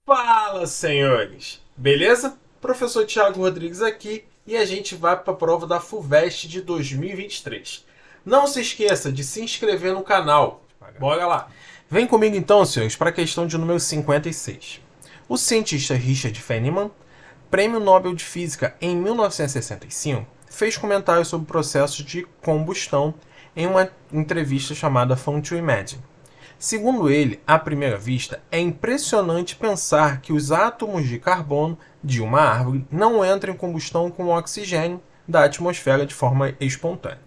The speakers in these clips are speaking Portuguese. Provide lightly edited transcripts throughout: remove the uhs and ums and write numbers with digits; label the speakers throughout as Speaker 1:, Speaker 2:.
Speaker 1: Fala, senhores! Beleza? Professor Thiago Rodrigues aqui e a gente vai para a prova da FUVEST de 2023. Não se esqueça de se inscrever no canal. Bora lá! Vem comigo então, senhores, para a questão de número 56. O cientista Richard Feynman, Prêmio Nobel de Física em 1965, fez comentários sobre o processo de combustão em uma entrevista chamada Fun to Imagine. Segundo ele, à primeira vista, é impressionante pensar que os átomos de carbono de uma árvore não entram em combustão com o oxigênio da atmosfera de forma espontânea,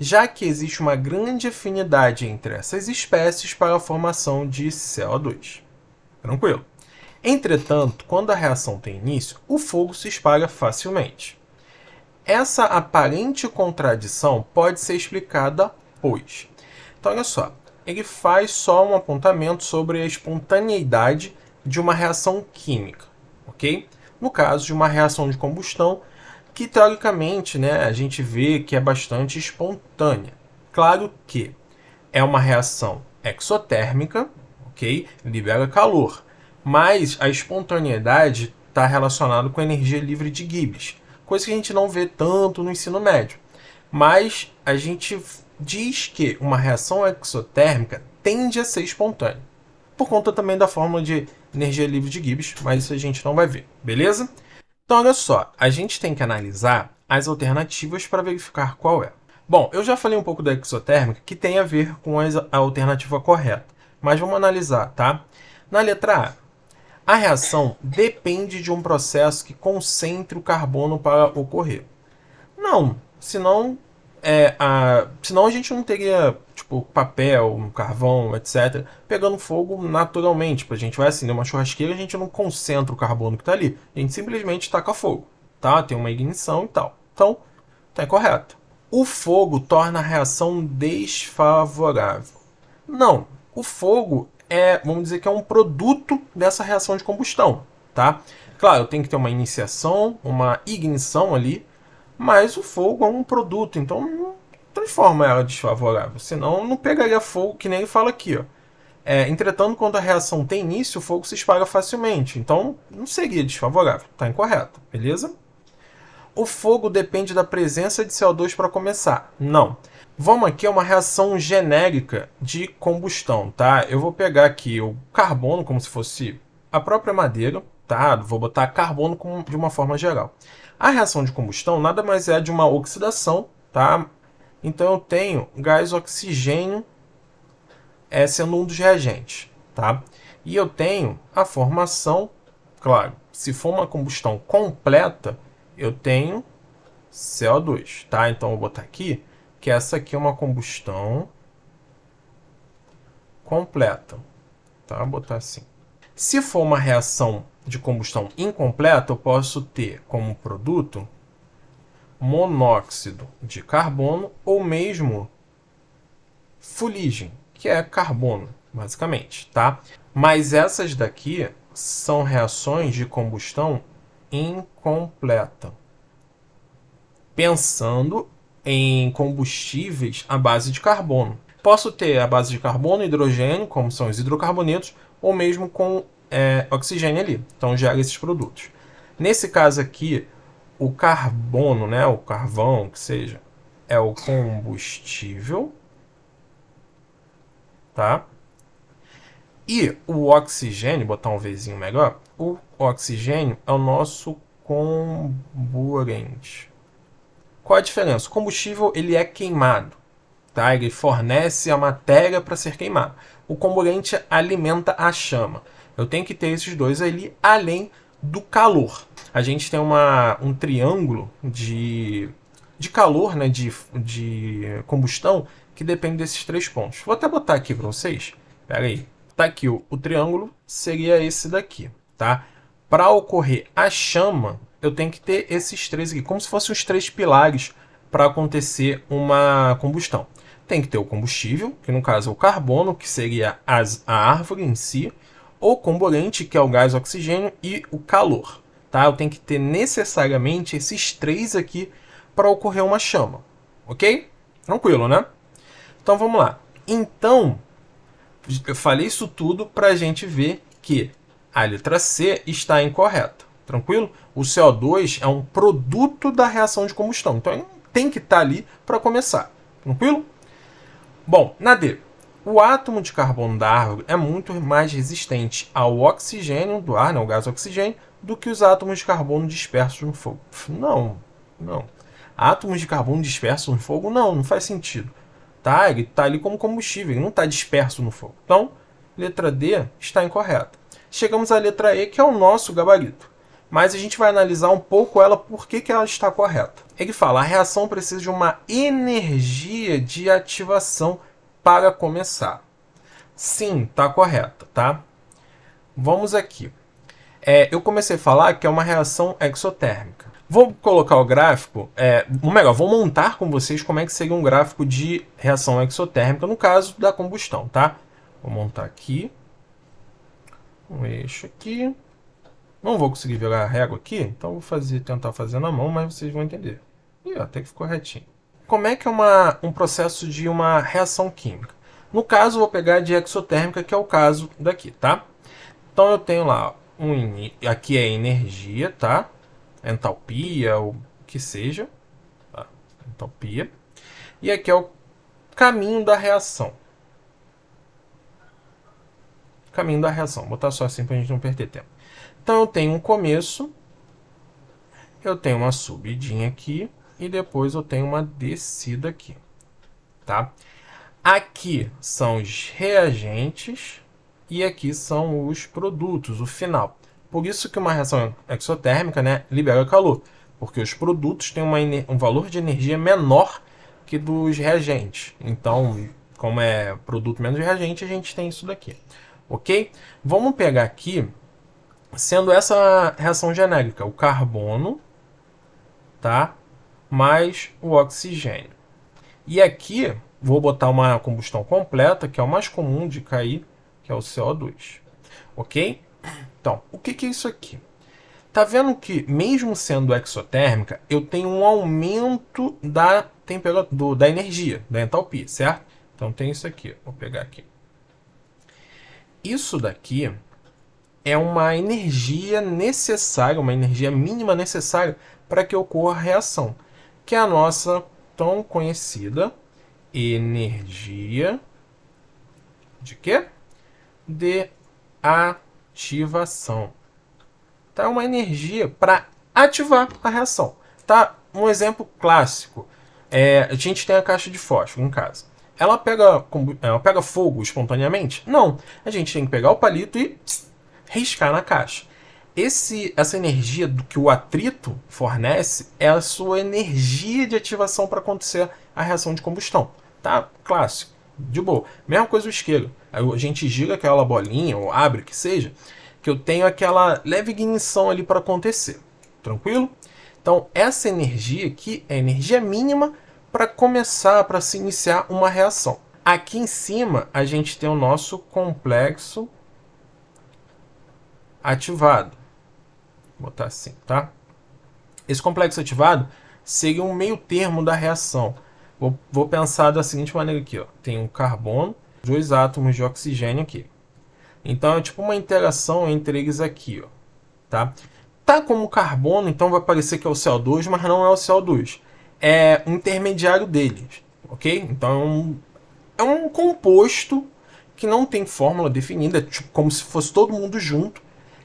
Speaker 1: já que existe uma grande afinidade entre essas espécies para a formação de CO2. Tranquilo. Entretanto, quando a reação tem início, o fogo se espalha facilmente. Essa aparente contradição pode ser explicada, pois. Então, olha só. Ele faz só um apontamento sobre a espontaneidade de uma reação química, ok? No caso de uma reação de combustão, que teoricamente, né, a gente vê que é bastante espontânea. Claro que é uma reação exotérmica, ok? Libera calor, mas a espontaneidade está relacionada com a energia livre de Gibbs, coisa que a gente não vê tanto no ensino médio. Mas a gente diz que uma reação exotérmica tende a ser espontânea, por conta também da fórmula de energia livre de Gibbs, mas isso a gente não vai ver, beleza? Então olha só, a gente tem que analisar as alternativas para verificar qual é. Bom, eu já falei um pouco da exotérmica, que tem a ver com a alternativa correta, mas vamos analisar, tá? Na letra A reação depende de um processo que concentre o carbono para ocorrer. Não, senão a gente não teria tipo papel, carvão, etc. pegando fogo naturalmente. Tipo, a gente vai acender uma churrasqueira, a gente não concentra o carbono que está ali, a gente simplesmente taca fogo, tá? Tem uma ignição e tal. Então, tá correto. O fogo torna a reação desfavorável. Não, o fogo vamos dizer que é um produto dessa reação de combustão, tá? Claro, tem que ter uma iniciação, uma ignição ali, mas o fogo é um produto, então não transforma ela desfavorável. Senão não pegaria fogo, que nem ele fala aqui. Ó. Entretanto, quando a reação tem início, o fogo se espalha facilmente. Então não seria desfavorável. Está incorreto, beleza? O fogo depende da presença de CO2 para começar. Não. Vamos aqui a uma reação genérica de combustão, tá? Eu vou pegar aqui o carbono como se fosse a própria madeira, tá? Vou botar carbono de uma forma geral. A reação de combustão nada mais é de uma oxidação, tá? Então eu tenho gás oxigênio sendo um dos reagentes, tá? E eu tenho a formação, claro, se for uma combustão completa, eu tenho CO2, tá? Então eu vou botar aqui que essa aqui é uma combustão completa, tá? Vou botar assim. Se for uma reação de combustão incompleta, eu posso ter como produto monóxido de carbono ou mesmo fuligem, que é carbono, basicamente, tá? Mas essas daqui são reações de combustão incompleta. Pensando em combustíveis à base de carbono. Posso ter a base de carbono e hidrogênio, como são os hidrocarbonetos, ou mesmo com oxigênio ali. Então gera esses produtos. Nesse caso aqui, o carbono, né, o carvão, que seja, é o combustível, tá? E o oxigênio, botar um Vzinho melhor, o oxigênio é o nosso comburente. Qual a diferença? O combustível ele é queimado, tá? Ele fornece a matéria para ser queimado. O comburente alimenta a chama. Eu tenho que ter esses dois ali, além do calor. A gente tem um triângulo de calor, né, de combustão, que depende desses três pontos. Vou até botar aqui para vocês. Pera aí. Tá aqui o triângulo, seria esse daqui, tá? Para ocorrer a chama, eu tenho que ter esses três aqui, como se fossem os três pilares para acontecer uma combustão. Tem que ter o combustível, que no caso é o carbono, que seria a árvore em si, o comburente, que é o gás oxigênio, e o calor. Tá? Eu tenho que ter necessariamente esses três aqui para ocorrer uma chama. Ok? Tranquilo, né? Então vamos lá. Então, eu falei isso tudo para a gente ver que A letra C está incorreta. Tranquilo? O CO2 é um produto da reação de combustão. Então ele tem que estar ali para começar. Tranquilo? Bom, na D. O átomo de carbono da árvore é muito mais resistente ao oxigênio do ar, o gás oxigênio, do que os átomos de carbono dispersos no fogo. Não. Átomos de carbono dispersos no fogo? Não faz sentido. Tá? Ele está ali como combustível, ele não está disperso no fogo. Então, letra D está incorreta. Chegamos à letra E, que é o nosso gabarito. Mas a gente vai analisar um pouco ela, por que ela está correta. Ele fala, a reação precisa de uma energia de ativação para começar. Sim, está correta, tá? Vamos aqui. Eu comecei a falar que é uma reação exotérmica. Vou colocar o gráfico, ou melhor, vou montar com vocês como é que seria um gráfico de reação exotérmica no caso da combustão, tá? Vou montar aqui, um eixo aqui. Não vou conseguir virar a régua aqui, então vou tentar fazer na mão, mas vocês vão entender. E até que ficou retinho. Como é que é um processo de uma reação química? No caso, eu vou pegar de exotérmica, que é o caso daqui, tá? Então eu tenho lá, aqui é energia, tá? Entalpia, ou o que seja. Tá? Entalpia. E aqui é o caminho da reação. Caminho da reação. Vou botar só assim para a gente não perder tempo. Então eu tenho um começo, eu tenho uma subidinha aqui e depois eu tenho uma descida aqui, tá? Aqui são os reagentes e aqui são os produtos, o final. Por isso que uma reação exotérmica, né, libera calor, porque os produtos têm um valor de energia menor que dos reagentes. Então, como é produto menos reagente, a gente tem isso daqui, ok? Vamos pegar aqui, sendo essa reação genérica, o carbono, tá, mais o oxigênio. E aqui, vou botar uma combustão completa, que é o mais comum de cair, que é o CO2. Ok? Então, o que é isso aqui? Tá vendo que, mesmo sendo exotérmica, eu tenho um aumento da temperatura, da energia, da entalpia, certo? Então tem isso aqui. Vou pegar aqui. Isso daqui é uma energia necessária, uma energia mínima necessária para que ocorra a reação, que é a nossa tão conhecida energia de quê? De ativação. Tá? Uma energia para ativar a reação. Tá? Um exemplo clássico. A gente tem a caixa de fósforo em casa. Ela pega fogo espontaneamente? Não. A gente tem que pegar o palito e riscar na caixa. Essa energia do que o atrito fornece é a sua energia de ativação para acontecer a reação de combustão. Tá? Clássico. De boa. Mesma coisa o isqueiro. A gente gira aquela bolinha, ou abre, que seja, que eu tenho aquela leve ignição ali para acontecer. Tranquilo? Então, essa energia aqui é a energia mínima para começar, para se iniciar uma reação. Aqui em cima, a gente tem o nosso complexo ativado. Vou botar assim, tá? Esse complexo ativado seria um meio termo da reação. Vou pensar da seguinte maneira aqui, ó. Tem um carbono, 2 átomos de oxigênio aqui. Então é tipo uma interação entre eles aqui, ó. Tá? Tá como carbono, então vai parecer que é o CO2, mas não é o CO2. É um intermediário deles, ok? Então é um composto que não tem fórmula definida, é tipo como se fosse todo mundo junto,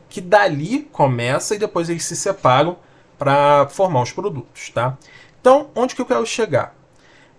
Speaker 1: que dali começa e depois eles se separam para formar os produtos, tá? Então, onde que eu quero chegar?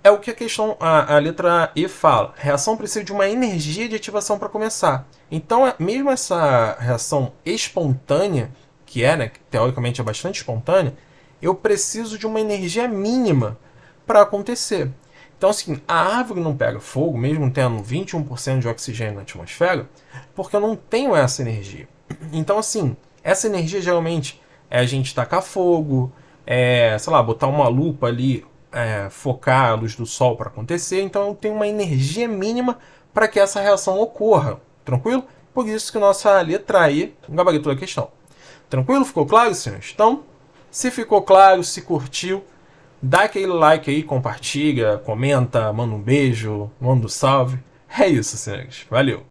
Speaker 1: É o que a letra E fala. A reação precisa de uma energia de ativação para começar. Então, mesmo essa reação espontânea, que né, que teoricamente é bastante espontânea, eu preciso de uma energia mínima para acontecer. Então, assim, a árvore não pega fogo, mesmo tendo 21% de oxigênio na atmosfera, porque eu não tenho essa energia. Então, assim, essa energia geralmente é a gente tacar fogo, sei lá, botar uma lupa ali, focar a luz do sol para acontecer. Então, eu tenho uma energia mínima para que essa reação ocorra. Tranquilo? Por isso que nossa letra E gabaritou a questão. Tranquilo? Ficou claro, senhores? Então, se ficou claro, se curtiu, dá aquele like aí, compartilha, comenta, manda um beijo, manda um salve. É isso, senhores. Valeu!